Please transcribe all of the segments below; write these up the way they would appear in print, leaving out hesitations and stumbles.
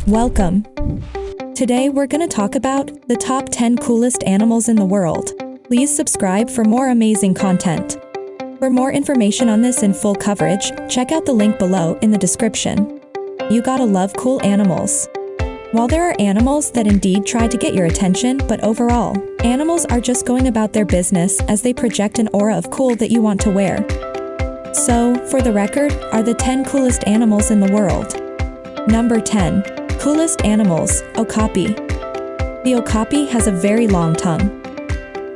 Welcome. Today we're going to talk about the top 10 coolest animals in the world. Please subscribe for more amazing content. For more information on this in full coverage, check out the link below in the description. You gotta love cool animals. While there are animals that indeed try to get your attention, but overall, animals are just going about their business as they project an aura of cool that you want to wear. So, for the record, are the 10 coolest animals in the world. Number 10. Coolest animals, Okapi. The Okapi has a very long tongue.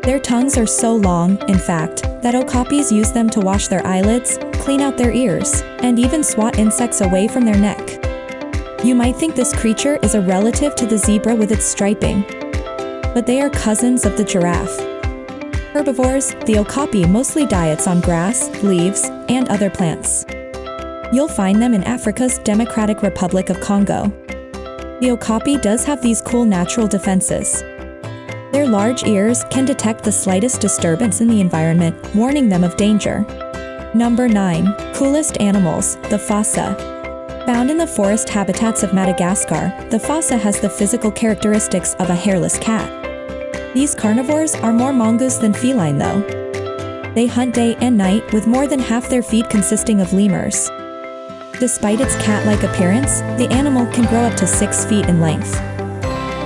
Their tongues are so long, in fact, that Okapis use them to wash their eyelids, clean out their ears, and even swat insects away from their neck. You might think this creature is a relative to the zebra with its striping, but they are cousins of the giraffe. Herbivores, the Okapi mostly diets on grass, leaves, and other plants. You'll find them in Africa's Democratic Republic of Congo. The Okapi does have these cool natural defenses. Their large ears can detect the slightest disturbance in the environment, warning them of danger. Number 9. Coolest animals, the Fossa. Found in the forest habitats of Madagascar, the Fossa has the physical characteristics of a hairless cat. These carnivores are more mongoose than feline though. They hunt day and night with more than half their feet consisting of lemurs. Despite its cat-like appearance, the animal can grow up to 6 feet in length.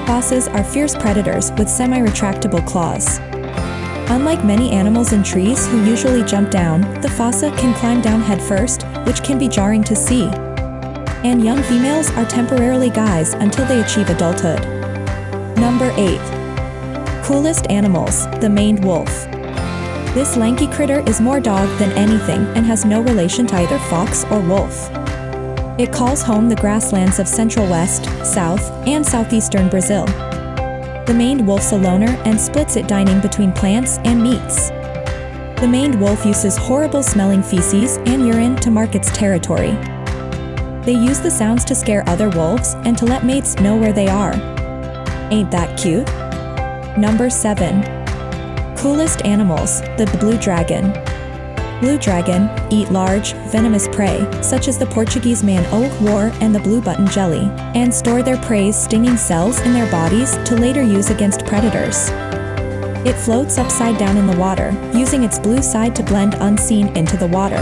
Fossas are fierce predators with semi-retractable claws. Unlike many animals in trees who usually jump down, the Fossa can climb down headfirst, which can be jarring to see. And young females are temporarily guys until they achieve adulthood. Number 8. Coolest animals, the maned wolf. This lanky critter is more dog than anything and has no relation to either fox or wolf. It calls home the grasslands of central west, south, and southeastern Brazil. The maned wolf's a loner and splits it dining between plants and meats. The maned wolf uses horrible-smelling feces and urine to mark its territory. They use the sounds to scare other wolves and to let mates know where they are. Ain't that cute? Number 7. Coolest animals, the blue dragon. Blue dragon eat large, venomous prey, such as the Portuguese man-o' and the blue button jelly, and store their prey's stinging cells in their bodies to later use against predators. It floats upside down in the water, using its blue side to blend unseen into the water.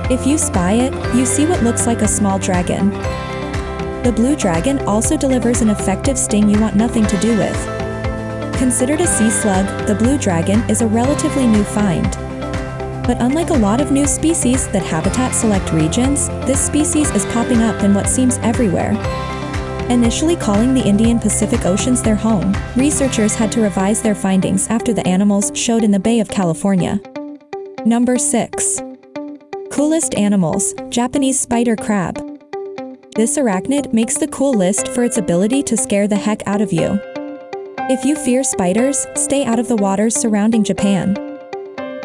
If you spy it, you see what looks like a small dragon. The blue dragon also delivers an effective sting you want nothing to do with. Considered a sea slug, the blue dragon is a relatively new find. But unlike a lot of new species that habitat select regions, this species is popping up in what seems everywhere. Initially calling the Indian Pacific Oceans their home, researchers had to revise their findings after the animals showed in the Bay of California. Number 6. Coolest animals, Japanese spider crab. This arachnid makes the cool list for its ability to scare the heck out of you. If you fear spiders, stay out of the waters surrounding Japan.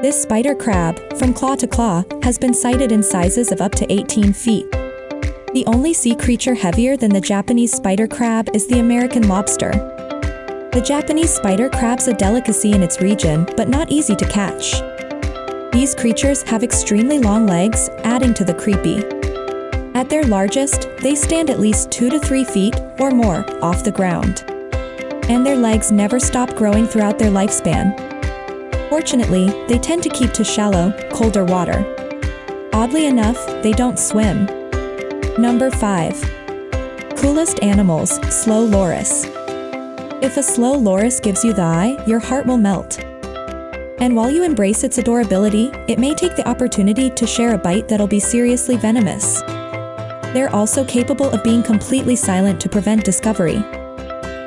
This spider crab, from claw to claw, has been sighted in sizes of up to 18 feet. The only sea creature heavier than the Japanese spider crab is the American lobster. The Japanese spider crab's a delicacy in its region, but not easy to catch. These creatures have extremely long legs, adding to the creepy. At their largest, they stand at least 2 to 3 feet, or more, off the ground. And their legs never stop growing throughout their lifespan. Fortunately, they tend to keep to shallow, colder water. Oddly enough, they don't swim. Number 5. Coolest animals, slow loris. If a slow loris gives you the eye, your heart will melt. And while you embrace its adorability, it may take the opportunity to share a bite that'll be seriously venomous. They're also capable of being completely silent to prevent discovery.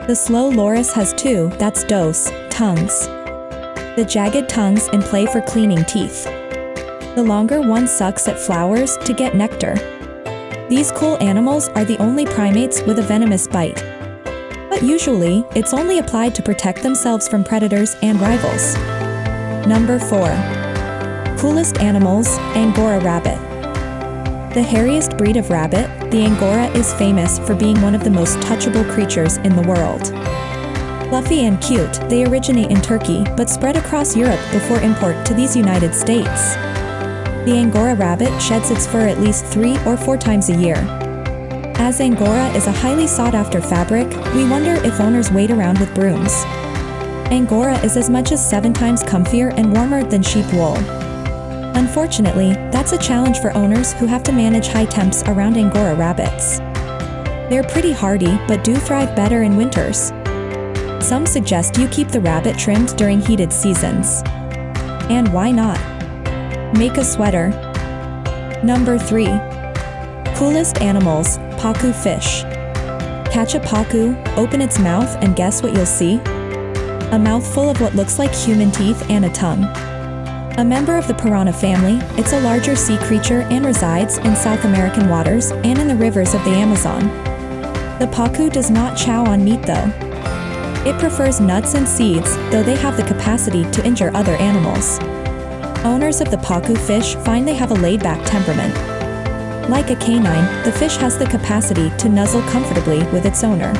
The slow loris has 2, that's dos, tongues. The jagged tongues in play for cleaning teeth. The longer one sucks at flowers to get nectar. These cool animals are the only primates with a venomous bite. But usually, it's only applied to protect themselves from predators and rivals. Number 4. Coolest animals, Angora Rabbit. The hairiest breed of rabbit, the Angora is famous for being one of the most touchable creatures in the world. Fluffy and cute, they originate in Turkey but spread across Europe before import to these United States. The Angora rabbit sheds its fur at least 3 or 4 times a year. As Angora is a highly sought-after fabric, we wonder if owners wait around with brooms. Angora is as much as 7 times comfier and warmer than sheep wool. Unfortunately, that's a challenge for owners who have to manage high temps around Angora rabbits. They're pretty hardy but do thrive better in winters. Some suggest you keep the rabbit trimmed during heated seasons. And why not? Make a sweater. Number 3. Coolest animals, Paku Fish. Catch a paku, open its mouth and guess what you'll see? A mouthful of what looks like human teeth and a tongue. A member of the piranha family, it's a larger sea creature and resides in South American waters and in the rivers of the Amazon. The paku does not chow on meat though. It prefers nuts and seeds, though they have the capacity to injure other animals. Owners of the Paku fish find they have a laid-back temperament. Like a canine, the fish has the capacity to nuzzle comfortably with its owner.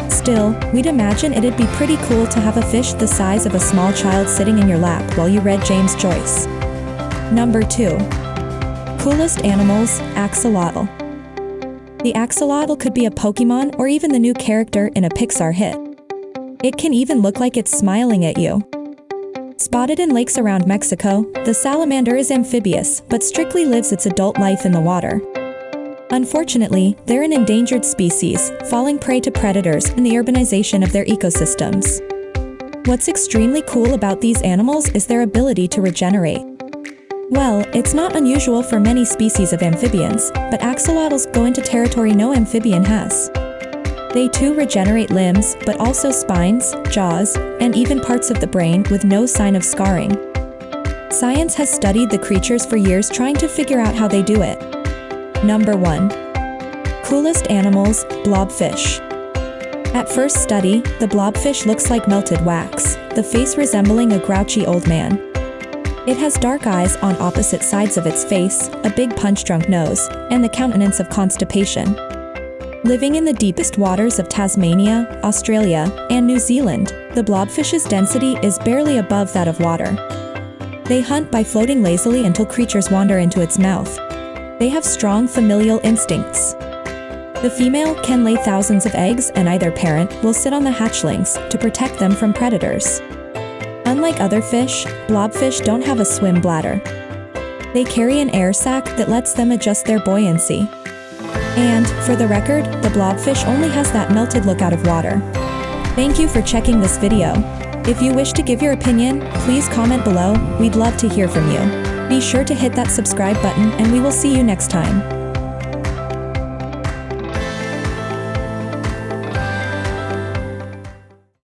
Still, we'd imagine it'd be pretty cool to have a fish the size of a small child sitting in your lap while you read James Joyce. Number 2. Coolest animals, Axolotl. The axolotl could be a Pokemon or even the new character in a Pixar hit. It can even look like it's smiling at you. Spotted in lakes around Mexico, the salamander is amphibious but strictly lives its adult life in the water. Unfortunately, they're an endangered species, falling prey to predators in the urbanization of their ecosystems. What's extremely cool about these animals is their ability to regenerate. Well, it's not unusual for many species of amphibians, but axolotls go into territory no amphibian has. They too regenerate limbs, but also spines, jaws, and even parts of the brain with no sign of scarring. Science has studied the creatures for years trying to figure out how they do it. Number 1. Coolest animals, Blobfish. At first study, the blobfish looks like melted wax, the face resembling a grouchy old man. It has dark eyes on opposite sides of its face, a big punch-drunk nose, and the countenance of constipation. Living in the deepest waters of Tasmania, Australia, and New Zealand, the blobfish's density is barely above that of water. They hunt by floating lazily until creatures wander into its mouth. They have strong familial instincts. The female can lay thousands of eggs and either parent will sit on the hatchlings to protect them from predators. Unlike other fish, blobfish don't have a swim bladder. They carry an air sac that lets them adjust their buoyancy. And, for the record, the blobfish only has that melted look out of water. Thank you for checking this video. If you wish to give your opinion, please comment below, we'd love to hear from you. Be sure to hit that subscribe button and we will see you next time.